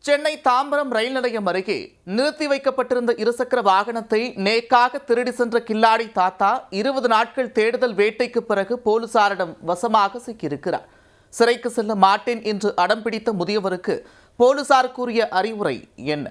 சென்னை தாம்பரம் ரயில் நிலையம் அருகே நிறுத்தி வைக்கப்பட்டிருந்த இருசக்கர வாகனத்தை நேக்காக திருடி சென்ற கில்லாடி தாத்தா 20 நாட்கள் தேடுதல் வேட்டைக்கு பிறகு போலீசாரிடம் வசமாக சிக்கியிருக்கிறார். சிறைக்கு செல்ல மாட்டேன் என்று அடம் பிடித்த முதியவருக்கு போலீசார் கூறிய அறிவுரை என்ன?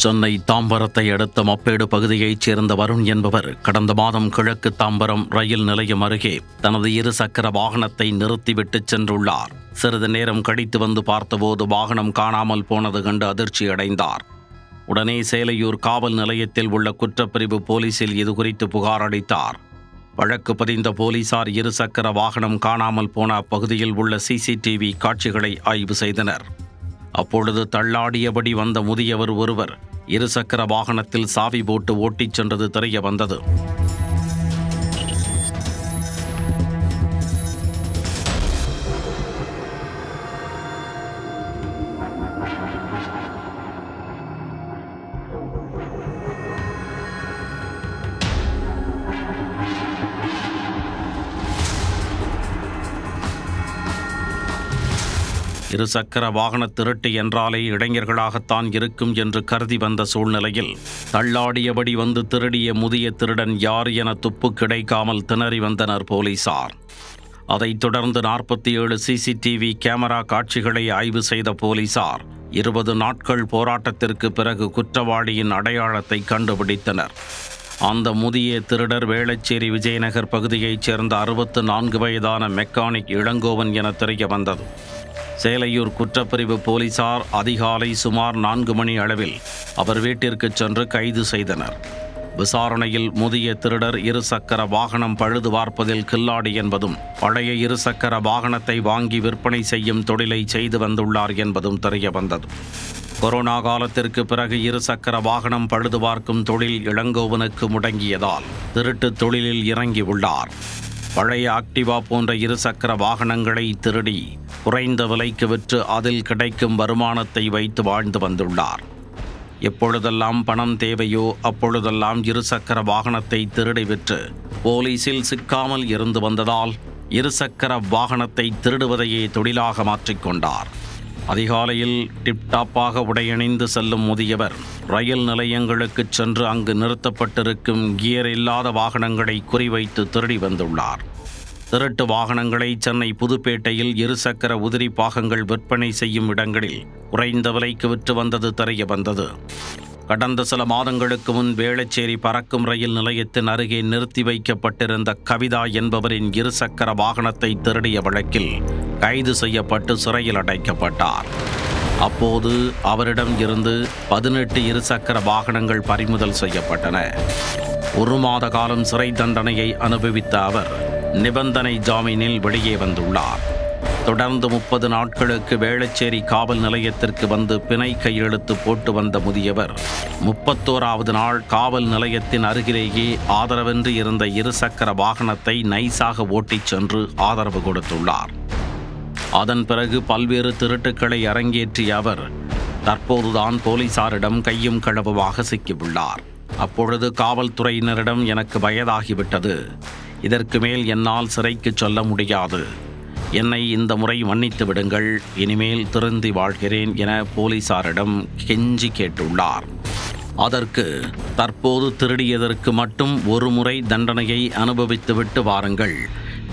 சென்னை தாம்பரத்தை அடுத்த மப்பேடு பகுதியைச் சேர்ந்த வருண் என்பவர் கடந்த மாதம் கிழக்கு தாம்பரம் ரயில் நிலையம் அருகே தனது இருசக்கர வாகனத்தை நிறுத்திவிட்டு சென்றுள்ளார். சிறிது நேரம் கழித்து வந்து பார்த்தபோது வாகனம் காணாமல் போனது கண்டு அதிர்ச்சி அடைந்தார். உடனே சேலையூர் காவல் நிலையத்தில் உள்ள குற்றப்பிரிவு போலீசில் இதுகுறித்து புகார் அளித்தார். வழக்கு பதிந்த போலீசார் இருசக்கர வாகனம் காணாமல் போன அப்பகுதியில் உள்ள CCTV காட்சிகளை ஆய்வு செய்தனர். அப்பொழுது தள்ளாடியபடி வந்த முதியவர் ஒருவர் இருசக்கர வாகனத்தில் சாவி போட்டு ஓட்டிச் சென்றது தெரிய வந்தது. இருசக்கர வாகன திருட்டு என்றாலே இளைஞர்களாகத்தான் இருக்கும் என்று கருதி வந்த சூழ்நிலையில் தள்ளாடியபடி வந்து திருடிய முதிய திருடன் யார் என துப்பு கிடைக்காமல் திணறி வந்தனர் போலீசார். அதைத் தொடர்ந்து 47 CCTV கேமரா காட்சிகளை ஆய்வு செய்த போலீசார் 20 நாட்கள் போராட்டத்திற்கு பிறகு குற்றவாளியின் அடையாளத்தை கண்டுபிடித்தனர். அந்த முதிய திருடர் வேளச்சேரி விஜயநகர் பகுதியைச் சேர்ந்த 64 வயதான மெக்கானிக் இளங்கோவன் என தெரிய வந்தது. சேலையூர் குற்றப்பிரிவு போலீசார் அதிகாலை சுமார் 4 மணி அளவில் அவர் வீட்டிற்கு சென்று கைது செய்தனர். விசாரணையில் முதிய திருடர் இருசக்கர வாகனம் பழுது பார்ப்பதில் கில்லாடி என்பதும் பழைய இருசக்கர வாகனத்தை வாங்கி விற்பனை செய்யும் தொழிலை செய்து வந்துள்ளார் என்பதும் தெரிய வந்தது. கொரோனா காலத்திற்கு பிறகு இருசக்கர வாகனம் பழுது பார்க்கும் தொழில் இளங்கோவனுக்கு முடங்கியதால் திருட்டு தொழிலில் இறங்கியுள்ளார். பழைய ஆக்டிவா போன்ற இருசக்கர வாகனங்களை திருடி குறைந்த விலைக்கு விற்று அதில் கிடைக்கும் வருமானத்தை வைத்து வாழ்ந்து வந்துள்ளார். எப்பொழுதெல்லாம் பணம் தேவையோ அப்பொழுதெல்லாம் இருசக்கர வாகனத்தை திருடி விற்று போலீசில் சிக்காமல் இருந்து வந்ததால் இருசக்கர வாகனத்தை திருடுவதையே தொழிலாக மாற்றிக்கொண்டார். அதிகாலையில் டிப்டாப்பாக உடையணிந்து செல்லும் முதியவர் ரயில் நிலையங்களுக்கு சென்று அங்கு நிறுத்தப்பட்டிருக்கும் கியர் இல்லாத வாகனங்களை குறிவைத்து திருடி வந்துள்ளார். திருட்டு வாகனங்களை சென்னை புதுப்பேட்டையில் இருசக்கர உதிரி பாகங்கள் விற்பனை செய்யும் இடங்களில் குறைந்த விலைக்கு விற்று வந்தது தெரிய வந்தது. கடந்த சில மாதங்களுக்கு முன் வேளச்சேரி பறக்கும் ரயில் நிலையத்தின் அருகே நிறுத்தி வைக்கப்பட்டிருந்த கவிதா என்பவரின் இருசக்கர வாகனத்தை திருடிய வழக்கில் கைது செய்யப்பட்டு சிறையில் அடைக்கப்பட்டார். அப்போது அவரிடம் இருந்து 18 இருசக்கர வாகனங்கள் பறிமுதல் செய்யப்பட்டன. 1 மாத காலம் சிறை தண்டனையை அனுபவித்த அவர் நிபந்தனை ஜாமீனில் வெளியே வந்துள்ளார். தொடர்ந்து 30 நாட்களுக்கு வேளச்சேரி காவல் நிலையத்திற்கு வந்து பிணை கையெழுத்து போட்டு வந்த முதியவர் 31வது நாள் காவல் நிலையத்தின் அருகிலேயே ஆதரவின்றி இருந்த இருசக்கர வாகனத்தை நைசாக ஓட்டிச் சென்று ஆதரவு கொடுத்துள்ளார். அதன் பிறகு பல்வேறு திருட்டுக்களை அரங்கேற்றிய அவர் தற்போதுதான் போலீசாரிடம் கையும் களவுமாக சிக்கியுள்ளார். அப்பொழுது காவல்துறையினரிடம் எனக்கு வயதாகிவிட்டது, இதற்கு மேல் என்னால் சிறைக்கு சொல்ல முடியாது, என்னை இந்த முறை மன்னித்து விடுங்கள், இனிமேல் திருந்தி வாழ்கிறேன் என போலீசாரிடம் கெஞ்சி கேட்டுள்ளார். அதற்கு தற்போது திருடியதற்கு மட்டும் 1 முறை தண்டனையை அனுபவித்துவிட்டு வாருங்கள்,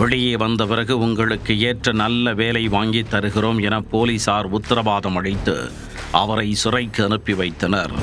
வெளியே வந்த பிறகு உங்களுக்கு ஏற்ற நல்ல வேலை வாங்கி தருகிறோம் என போலீசார் உத்தரவாதம் அளித்து அவரை சிறைக்கு அனுப்பி வைத்தனர்.